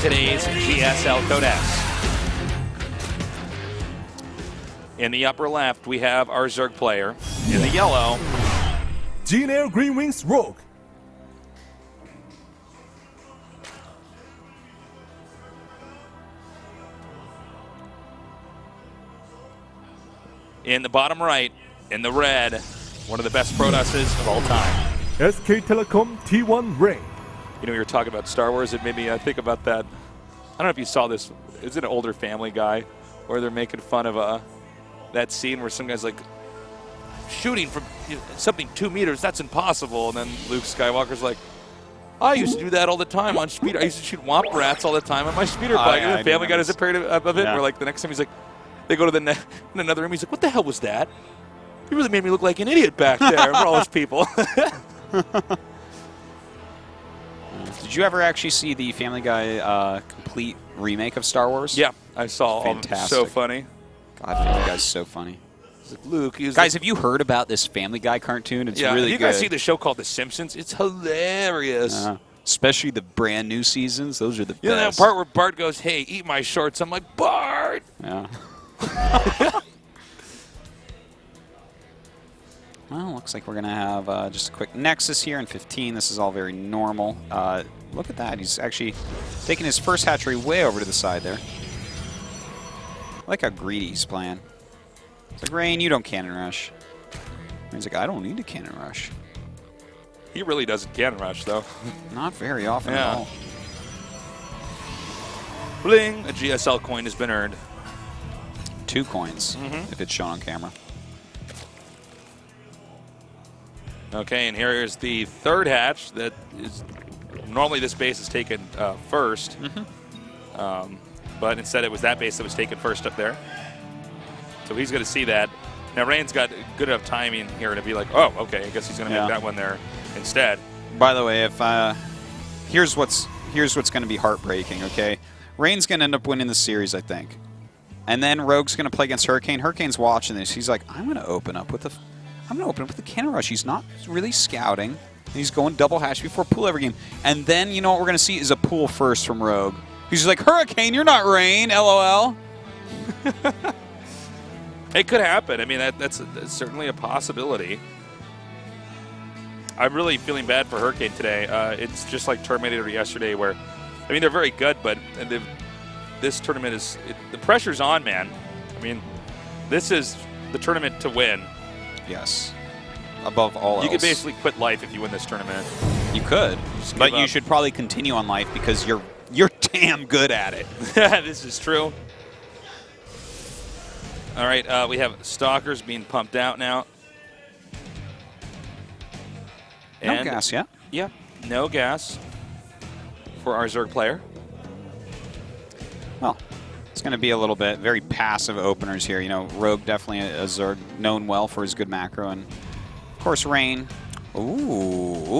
Today's GSL Code S. In the upper left, we have our Zerg player. In the yellow, GNL Green Wings Rogue. in the bottom right, in the red, one of the best Protoses of all time. SK Telecom T1 Ray. You know, we were talking about Star Wars. It made me think about that. I don't know if you saw this. It's an older Family Guy where they're making fun of that scene where some guy's like shooting from something 2 meters. That's impossible. And then Luke Skywalker's like, I used to do that all the time on speeder. I used to shoot Womp Rats all the time on my speeder bike. And the Family Guy does a parody of it. Where like the next time he's like, they go to the in another room. He's like, what the hell was that? You really made me look like an idiot back there for all those people. Did you ever actually see the Family Guy complete remake of Star Wars? Yeah, I saw. Fantastic. So funny. God, Family Guy's so funny. Like, Luke, guys, have you heard about this Family Guy cartoon? It's really good. You guys see the show called The Simpsons? It's hilarious. Especially the brand new seasons. Those are the best. You know that part where Bart goes, hey, eat my shorts. I'm like, Bart! Yeah. Well, looks like we're going to have just a quick Nexus here in 15. This is all very normal. Look at that. He's actually taking his first hatchery way over to the side there. I like how greedy he's playing. It's like, Rain, you don't cannon rush. He's like, I don't need to cannon rush. He really doesn't cannon rush, though. Not very often at all. Bling! A GSL coin has been earned. 2 coins, if it's shown on camera. Okay, and here is the third hatch that is normally this base is taken first, but instead it was that base that was taken first up there. So he's going to see that. Now Rain's got good enough timing here to be like, oh, okay, I guess he's going to make that one there instead. By the way, if here's what's going to be heartbreaking. Okay, Rain's going to end up winning the series, I think, and then Rogue's going to play against Hurricane. Hurricane's watching this. He's like, I'm going to open up with the cannon rush. He's not really scouting. He's going double hatch before pool every game. And then, you know what we're going to see is a pool first from Rogue. He's just like, Hurricane, you're not Rain, LOL. It could happen. I mean, that's certainly a possibility. I'm really feeling bad for Hurricane today. It's just like Terminator yesterday where, I mean, they're very good, but this tournament is, the pressure's on, man. I mean, this is the tournament to win. Yes. Above all else. You could basically quit life if you win this tournament. You could, but you should probably continue on life because you're damn good at it. This is true. All right, we have Stalkers being pumped out now. No gas yet. Yeah, no gas for our Zerg player. Well, it's going to be a little bit very passive openers here. You know, Rogue definitely a Zerg known well for his good macro, and of course Rain. Ooh.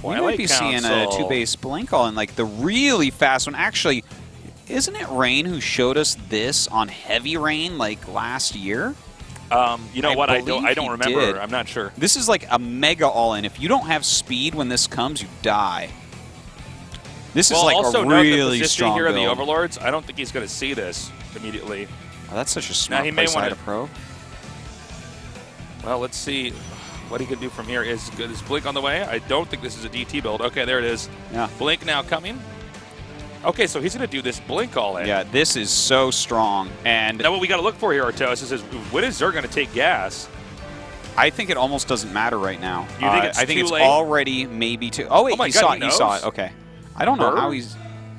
We might be seeing a 2-base blink all in like the really fast one. Actually, isn't it Rain who showed us this on Heavy Rain like last year? You know what? I don't remember. I'm not sure. This is like a mega all-in. If you don't have speed when this comes, you die. This is like also a note really the strong here build. in the Overlords. I don't think he's going to see this immediately. Oh, that's such a smart place to probe. Well, let's see what he can do from here. Is Blink on the way? I don't think this is a DT build. Okay, there it is. Yeah. Blink now coming. Okay, so he's going to do this Blink all in. Yeah, this is so strong. And now what we got to look for here, Artos, is when is Zerg going to take gas? I think it almost doesn't matter right now. You think it's I think too it's late? Already maybe too. Oh wait, he saw it. He saw it. Okay. I don't know how he's.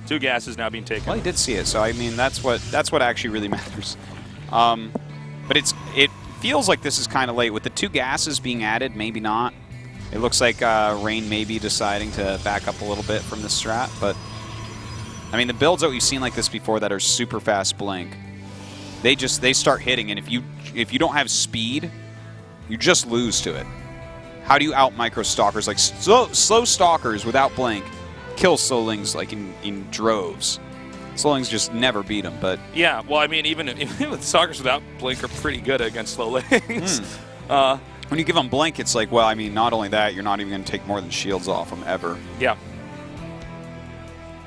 2 gases now being taken. Well, he did see it, so I mean that's what actually really matters. But it feels like this is kind of late with the 2 gases being added. Maybe not. It looks like Rain may be deciding to back up a little bit from the strat, but I mean the builds that we've seen like this before that are super fast blink, they start hitting, and if you don't have speed, you just lose to it. How do you out micro stalkers? Like slow stalkers without blink kill Slowlings like in droves. Slowlings just never beat them, but yeah, well, I mean, even with stalkers without blink are pretty good against Slowlings. When you give them blink, it's like, well, I mean, not only that, you're not even going to take more than shields off them ever. Yeah.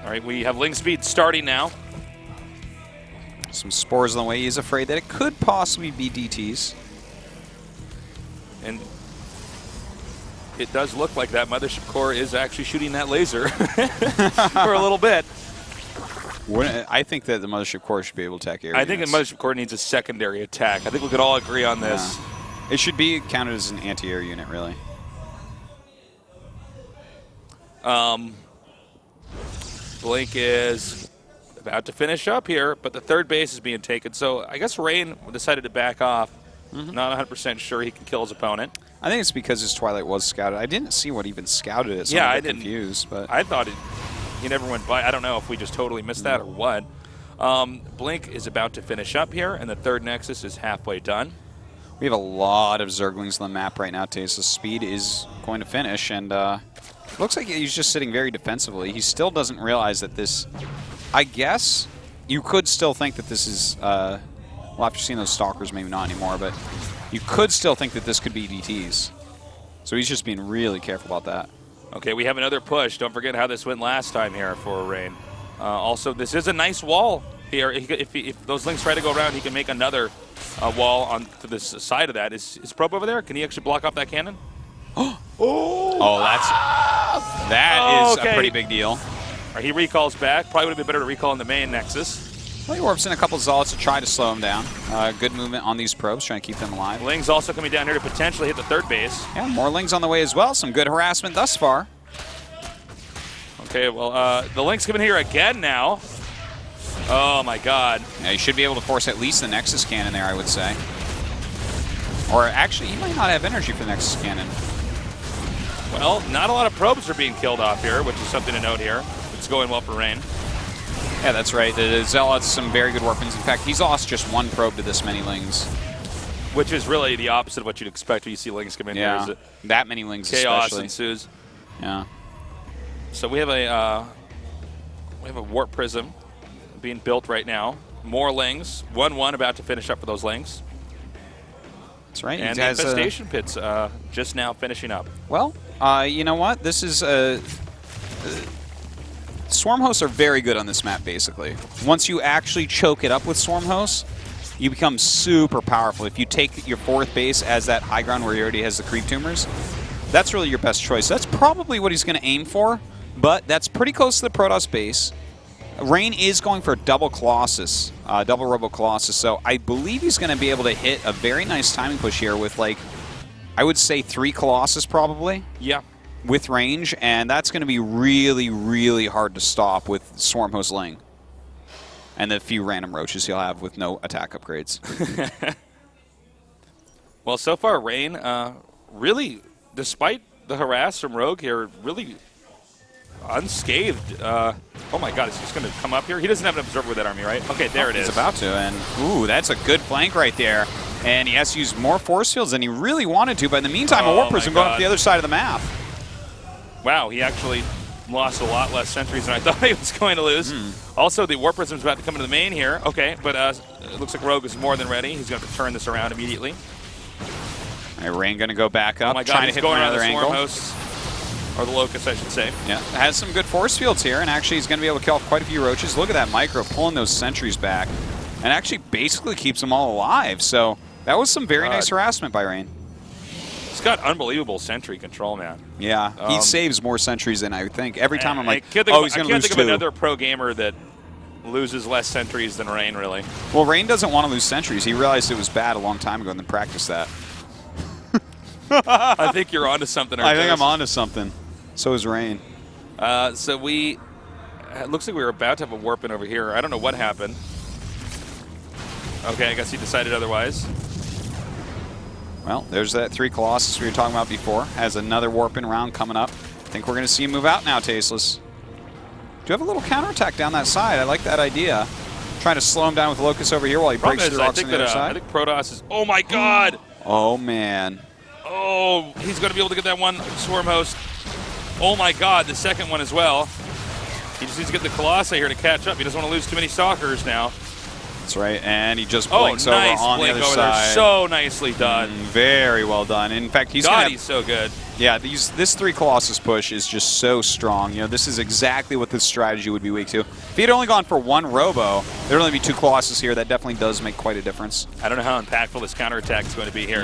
All right, we have Ling Speed starting now. Some spores on the way. He's afraid that it could possibly be DTs. And it does look like that Mothership Core is actually shooting that laser for a little bit. I think that the Mothership Core should be able to attack air I think the units. Mothership Core needs a secondary attack. I think we could all agree on this. Yeah. It should be counted as an anti-air unit, really. Blink is about to finish up here, but the third base is being taken. So I guess Rain decided to back off. Not 100% sure he can kill his opponent. I think it's because his Twilight was scouted. I didn't see what even scouted it, so Yeah, I'm I a bit didn't. confused. But I thought he never went by. I don't know if we just totally missed that or what. Blink is about to finish up here, and the third Nexus is halfway done. we have a lot of Zerglings on the map right now, Taze. So Speed is going to finish, and looks like he's just sitting very defensively. He still doesn't realize that this, I guess, you could still think that this is, well, after seeing those Stalkers, maybe not anymore, but you could still think that this could be DTs. So he's just being really careful about that. Okay, we have another push. Don't forget how this went last time here for Rain. Also, this is a nice wall here. If those Lings try to go around, he can make another wall on to this side of that. Is Probe over there? Can he actually block off that cannon? Oh, that is okay. a pretty big deal. All right, he recalls back. Probably would have been better to recall in the main Nexus. Well, he warps in a couple of Zealots to try to slow him down. Good movement on these probes, trying to keep them alive. Ling's also coming down here to potentially hit the third base. Yeah, more Lings on the way as well. Some good harassment thus far. Okay, well, the Ling's coming here again now. Oh, my God. Yeah, he should be able to force at least the Nexus Cannon there, I would say. Or actually, he might not have energy for the Nexus Cannon. Well, not a lot of probes are being killed off here, which is something to note here. It's going well for Rain. Yeah, that's right. The Zealots, some very good weapons. In fact, he's lost just one probe to this many Lings. Which is really the opposite of what you'd expect when you see Lings come in Yeah, here. that many Lings Chaos especially. ensues. Yeah. So we have a Warp Prism being built right now. More Lings. 1-1 about to finish up for those Lings. That's right. And He the has, Infestation Pits just now finishing up. well, you know what? This is Swarm Hosts are very good on this map, basically. Once you actually choke it up with Swarm Hosts, you become super powerful. If you take your fourth base as that high ground where he already has the creep tumors, that's really your best choice. That's probably what he's going to aim for, but that's pretty close to the Protoss base. Rain is going for double Colossus, double Robo Colossus, so I believe he's going to be able to hit a very nice timing push here with, like, I would say 3 Colossus probably. Yeah. With range, and that's going to be really, really hard to stop with Swarm Host Ling. And the few random roaches he'll have with no attack upgrades. Well, so far, Rain, really, despite the harass from Rogue here, really unscathed. Oh my God, is he just going to come up here? He doesn't have an observer with that army, right? Okay, there it is. He's about to, and ooh, that's a good flank right there. And he has to use more force fields than he really wanted to, but in the meantime, a Warp Prism going up the other side of the map. Wow, he actually lost a lot less sentries than I thought he was going to lose. Also, the Warp Prism's about to come into the main here. Okay, but it looks like Rogue is more than ready. He's going to turn this around immediately. All right, Rain going to go back up, Oh my God, trying to he's hit going from around another the angle. Swarm Hosts, or the Locust, I should say. Yeah, has some good force fields here, and actually he's going to be able to kill off quite a few roaches. Look at that micro pulling those sentries back, and actually basically keeps them all alive. So that was some very nice harassment by Rain. He's got unbelievable sentry control, man. Yeah, he saves more sentries than I would think. Every time I'm like, oh, he's going I to lose can't think 2. of another pro gamer that loses less sentries than Rain, really. Well, Rain doesn't want to lose sentries. He realized it was bad a long time ago and then practiced that. I think you're onto something. I think I'm onto something. So is Rain. So it looks like we were about to have a warp in over here. I don't know what happened. Okay, I guess he decided otherwise. Well, there's that 3 Colossus we were talking about before. Has another warping round coming up. I think we're going to see him move out now, Tasteless. Do you have a little counterattack down that side? I like that idea. Trying to slow him down with Locust over here while he breaks through rocks on the other side. I think Protoss is... Oh, my God! Oh, man. Oh, he's going to be able to get that one Swarm Host. Oh, my God, the second one as well. He just needs to get the Colossi here to catch up. He doesn't want to lose too many Stalkers now. That's right, and he just blinks nice over on the blink other over side. there. So nicely done. Very well done. In fact, he's God, gonna he's so good. Yeah, this 3 Colossus push is just so strong. You know, this is exactly what this strategy would be weak to. If he had only gone for 1 Robo, there'd only be 2 Colossus here. That definitely does make quite a difference. I don't know how impactful this counterattack is going to be here.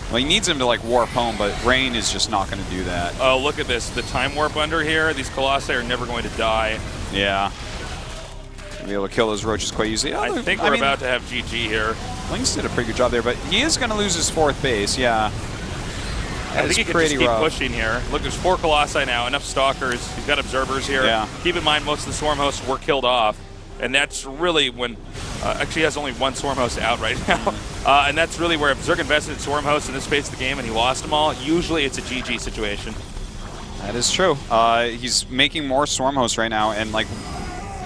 Well, he needs him to, like, warp home, but Rain is just not going to do that. Oh, look at this. The time warp under here. These Colossi are never going to die. Yeah. Be able to kill those roaches quite easily. Oh, I think we're about to have GG here. Lynx did a pretty good job there, but he is going to lose his 4th base, yeah. I think he can just keep pushing here. Look, there's 4 Colossi now, enough Stalkers. He's got Observers here. Yeah. Keep in mind, most of the Swarm hosts were killed off, and that's really when actually he has only 1 Swarm host out right now. And that's really where if Zerg invested in Swarm hosts in this phase of the game and he lost them all, usually it's a GG situation. That is true. He's making more Swarm hosts right now, and like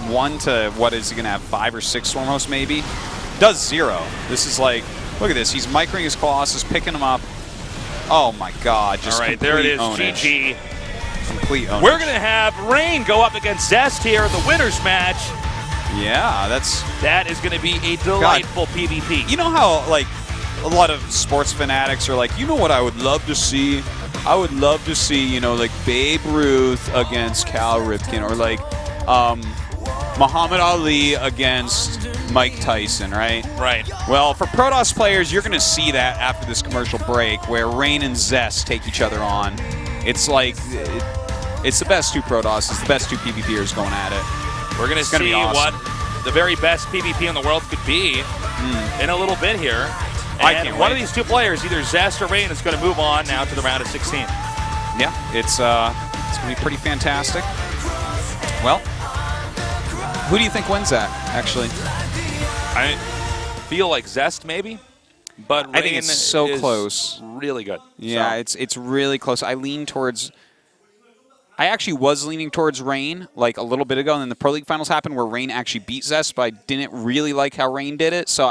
1 to, what is he going to have, 5 or 6 Swarm hosts maybe? Does 0. This is like, look at this. He's microing his Colossus, picking them up. Oh my God! Just all right, there it is. Ownage. GG. Complete ownage. We're gonna have Rain go up against Zest here in the winners match. Yeah, that is gonna be a delightful PvP. You know how like a lot of sports fanatics are like, you know what I would love to see? I would love to see, you know, like Babe Ruth against Cal Ripken, or like Muhammad Ali against Mike Tyson, right? Right. Well, for Protoss players, you're going to see that after this commercial break, where Rain and Zest take each other on. It's like, it's the best 2 Protosses, the best 2 PvPers going at it. We're going to see awesome. what the very best PvP in the world could be in a little bit here. And one of these 2 players, either Zest or Rain, is going to move on now to the round of 16. Yeah, it's going to be pretty fantastic. Well, who do you think wins that, actually? I feel like Zest, maybe, but Rain I think it's so close. Really good. Yeah, so. it's really close. I actually was leaning towards Rain like a little bit ago, and then the Pro League Finals happened where Rain actually beat Zest, but I didn't really like how Rain did it, so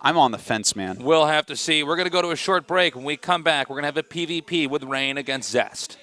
I'm on the fence, man. We'll have to see. We're going to go to a short break. When we come back, we're going to have a PvP with Rain against Zest.